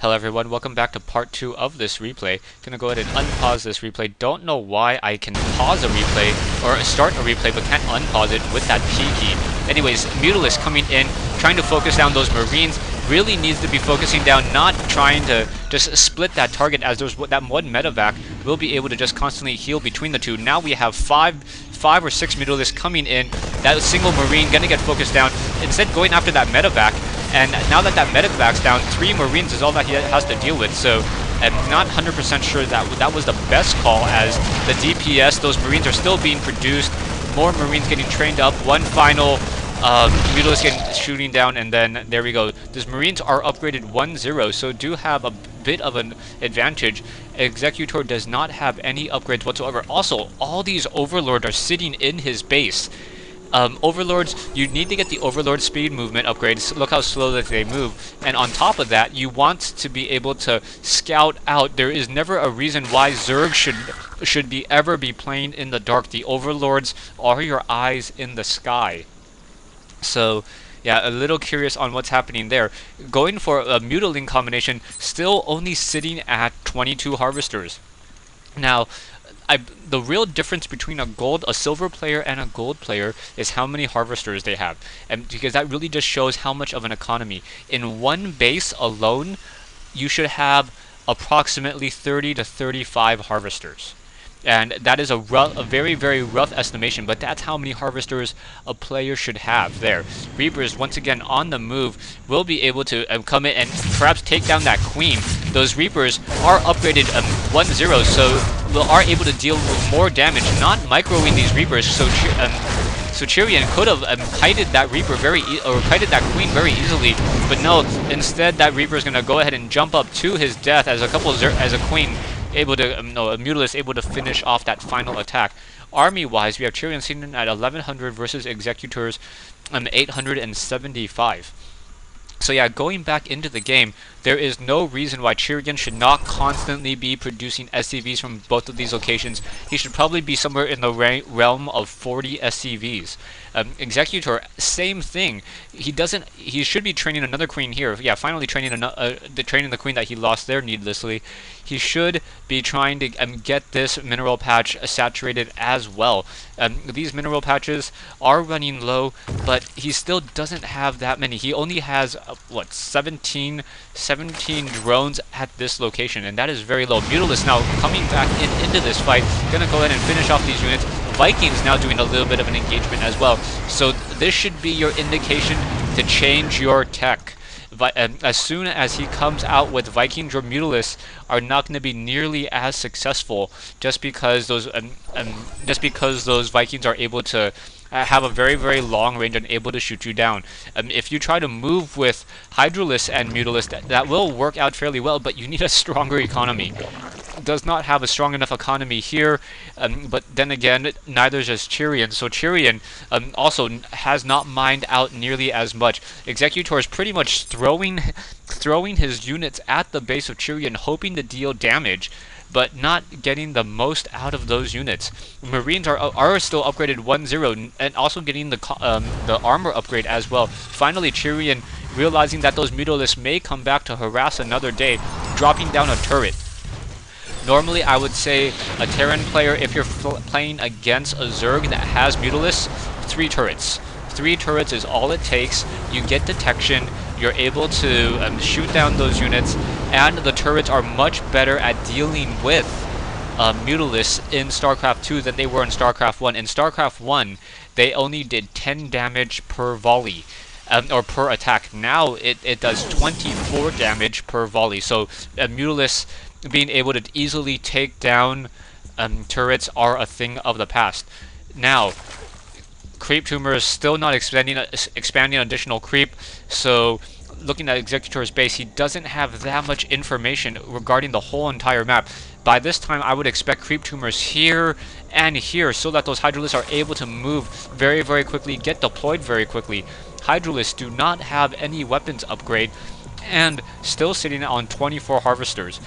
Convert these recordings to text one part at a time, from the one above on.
Hello everyone, welcome back to part 2 of this replay. Gonna go ahead and unpause this replay. Don't know why I can pause a replay, or start a replay, but can't unpause it with that P key. Anyways, Mutalisk coming in, trying to focus down those Marines. Really needs to be focusing down, not trying to just split that target, as there's that one medevac will be able to just constantly heal between the two. Now we have five or six Mutalisks coming in. That single Marine gonna get focused down, instead going after that medevac. And now that medevac's down, 3 Marines is all that he has to deal with. So I'm not 100% sure that was the best call, as the DPS, those Marines are still being produced. More Marines getting trained up. One final Mutalisk getting shooting down, and then there we go. These Marines are upgraded 1-0, so do have a bit of an advantage. Executor does not have any upgrades whatsoever. Also, all these Overlords are sitting in his base. Overlords, you need to get the Overlord speed movement upgrades. Look how slow that they move. And on top of that, you want to be able to scout out. There is never a reason why Zerg should ever be playing in the dark. The Overlords are your eyes in the sky. So yeah, a little curious on what's happening there. Going for a Mutaling combination, still only sitting at 22 Harvesters. Now, the real difference between a silver player and a gold player is how many Harvesters they have, and because that really just shows how much of an economy. In one base alone, you should have approximately 30 to 35 Harvesters. And that is a very, very rough estimation, but that's how many Harvesters a player should have there. Reapers, once again, on the move, will be able to come in and perhaps take down that Queen. Those Reapers are upgraded 1-0, so are able to deal with more damage, not microing these Reapers. So Chrian could have kited that Reaper kited that Queen very easily, but no. Instead, that Reaper is going to go ahead and jump up to his death as a Queen able to a Mutalisk able to finish off that final attack. Army-wise, we have Chrian sitting at 1100 versus Executors 875. So yeah, going back into the game, there is no reason why Chrian should not constantly be producing SCVs from both of these locations. He should probably be somewhere in the realm of 40 SCVs. Executor, same thing. He should be training another Queen here. Yeah, finally training the Queen that he lost there needlessly. He should be trying to get this mineral patch saturated as well. These mineral patches are running low, but he still doesn't have that many. He only has what, 17 drones at this location, and that is very low. Mutalisk now coming back into this fight, gonna go ahead and finish off these units. Vikings now doing a little bit of an engagement as well. So this should be your indication to change your tech. As soon as he comes out with Vikings, your Mutalisks are not going to be nearly as successful, just because those Vikings are able to have a very, very long range and able to shoot you down. If you try to move with Hydralisks and Mutalisks, that will work out fairly well, but you need a stronger economy. Does not have a strong enough economy here, but then again, neither does Chrian. So Chrian also has not mined out nearly as much. Executor is pretty much throwing his units at the base of Chrian, hoping to deal damage, but not getting the most out of those units. Marines are still upgraded 1-0, and also getting the armor upgrade as well. Finally, Chrian realizing that those Mutalisks may come back to harass another day, dropping down a turret. Normally, I would say a Terran player, if you're playing against a Zerg that has Mutalisks, 3 turrets. 3 turrets is all it takes. You get detection, you're able to shoot down those units, and the turrets are much better at dealing with Mutalisks in StarCraft 2 than they were in StarCraft 1. In StarCraft 1, they only did 10 damage per volley. Or per attack. Now it does 24 damage per volley. So Mutalisks being able to easily take down turrets are a thing of the past. Now, creep tumor is still not expanding additional creep, so looking at Executor's base, he doesn't have that much information regarding the whole entire map. By this time, I would expect creep tumors here and here, so that those Hydralisks are able to move very, very quickly, get deployed very quickly. Hydralisks do not have any weapons upgrade, and still sitting on 24 Harvesters.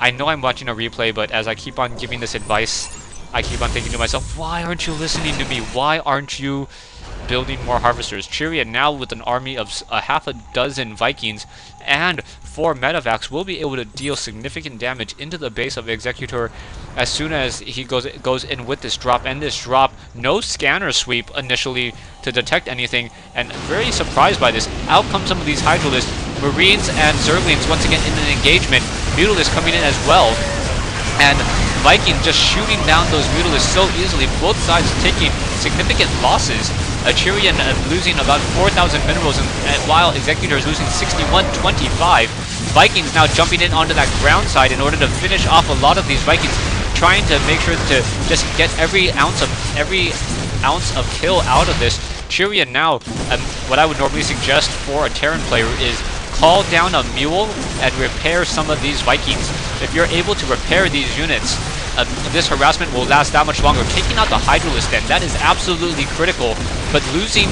I know I'm watching a replay, but as I keep on giving this advice, I keep on thinking to myself, why aren't you listening to me? Why aren't you building more Harvesters? Chrian now with an army of a half a dozen Vikings and 4 medevacs will be able to deal significant damage into the base of Executor as soon as he goes in with this drop. And this drop, no scanner sweep initially to detect anything, and very surprised by this. Out come some of these Hydralisks, Marines and Zerglings once again in an engagement. Mutalisks coming in as well, and Viking just shooting down those Mutalisks so easily, both sides taking significant losses. Chrian losing about 4,000 minerals, and while Executor is losing 61-25. Vikings now jumping in onto that ground side in order to finish off a lot of these Vikings, trying to make sure to just get every ounce of kill out of this. Chrian now, what I would normally suggest for a Terran player is call down a mule and repair some of these Vikings. If you're able to repair these units, this harassment will last that much longer. Taking out the Hydralisk then, that is absolutely critical. But losing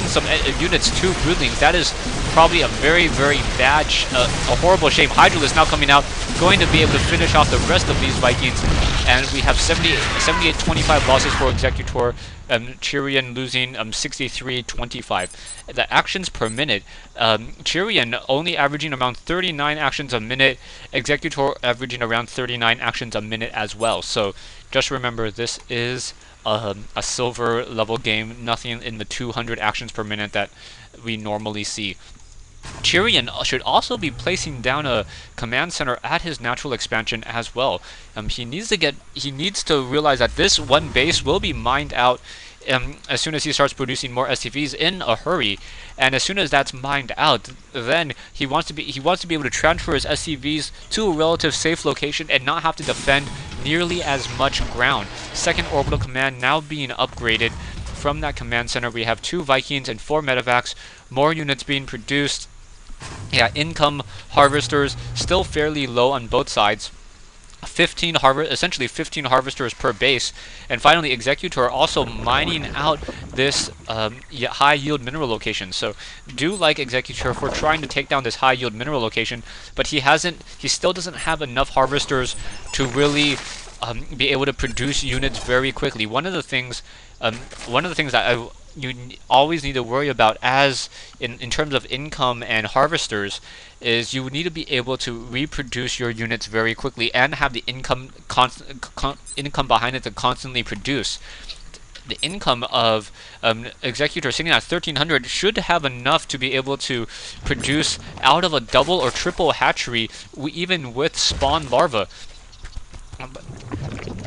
some units to Broodlings, that is probably a very, very bad, a horrible shame. Hydralisk now coming out, going to be able to finish off the rest of these Vikings. And we have 78-25 losses for Executor. Chrian losing 63-25. The actions per minute, Chrian only averaging around 39 actions a minute, Executor averaging around 39 actions a minute as well. So just remember, this is a silver level game, nothing in the 200 actions per minute that we normally see. Chrian should also be placing down a command center at his natural expansion as well. He needs to realize that this one base will be mined out as soon as he starts producing more SCVs in a hurry, and as soon as that's mined out, then he wants to be able to transfer his SCVs to a relative safe location and not have to defend nearly as much ground. Second orbital command now being upgraded. From that command center, we have 2 Vikings and 4 medevacs, more units being produced. Yeah, income harvesters still fairly low on both sides. Essentially 15 harvesters per base. And finally, Executor also mining out this high yield mineral location. So do like Executor for trying to take down this high yield mineral location, but he still doesn't have enough harvesters to really be able to produce units very quickly. One of the things that you always need to worry about as in terms of income and harvesters is you need to be able to reproduce your units very quickly and have the income behind it to constantly produce. The income of Executor sitting at 1300 should have enough to be able to produce out of a double or triple hatchery, even with spawn larvae.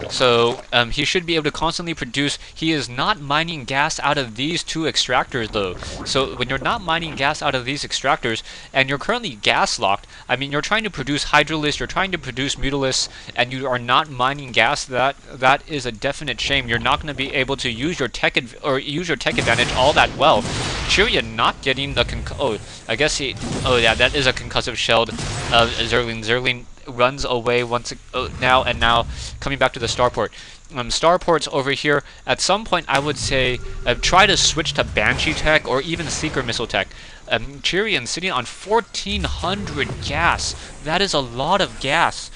So he should be able to constantly produce. He is not mining gas out of these 2 extractors though. So when you're not mining gas out of these extractors and you're currently gas locked, I mean, you're trying to produce Hydralisks, you're trying to produce Mutalisks, and you are not mining gas, that is a definite shame. You're not going to be able to use your tech advantage all that well. Chrian not getting the that is a concussive shelled Zergling. Zergling runs away now coming back to the starport. Starports over here, at some point I would say try to switch to Banshee tech or even Seeker missile tech. Chrian sitting on 1400 gas. That is a lot of gas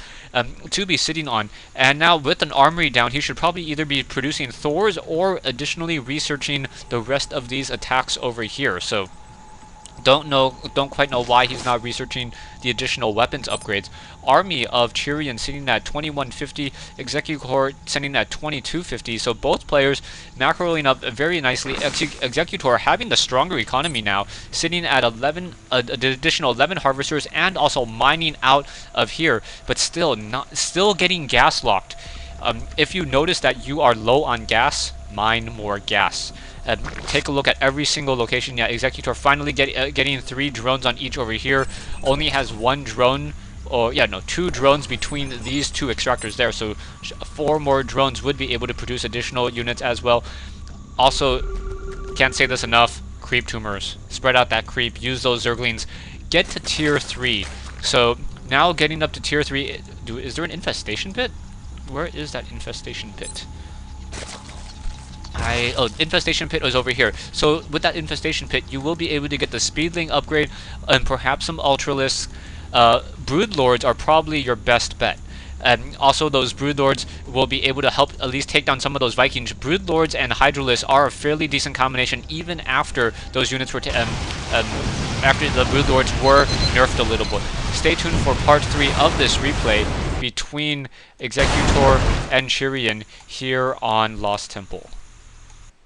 to be sitting on, and now with an armory down, he should probably either be producing Thors or additionally researching the rest of these attacks over here. So don't quite know why he's not researching the additional weapons upgrades. Army of Chrian sitting at 2150, Executor sitting at 2250. So both players macroing up very nicely. Executor having the stronger economy now, sitting at 11, additional 11 harvesters, and also mining out of here, but still getting gas locked. If you notice that you are low on gas, mine more gas. Take a look at every single location. Yeah, Executor finally getting 3 drones on each over here. Only has 1 drone, or 2 drones between these 2 extractors there. So 4 more drones would be able to produce additional units as well. Also, can't say this enough, creep tumors. Spread out that creep, use those Zerglings. Get to tier 3. So now getting up to tier 3, is there an infestation pit? Where is that infestation pit? Infestation pit was over here. So with that infestation pit, you will be able to get the Speedling upgrade and perhaps some Ultralisks. Broodlords are probably your best bet. Also, those Broodlords will be able to help at least take down some of those Vikings. Broodlords and Hydralisks are a fairly decent combination, even after those units were after the Broodlords were nerfed a little bit. Stay tuned for part 3 of this replay between Executor and Chrian here on Lost Temple.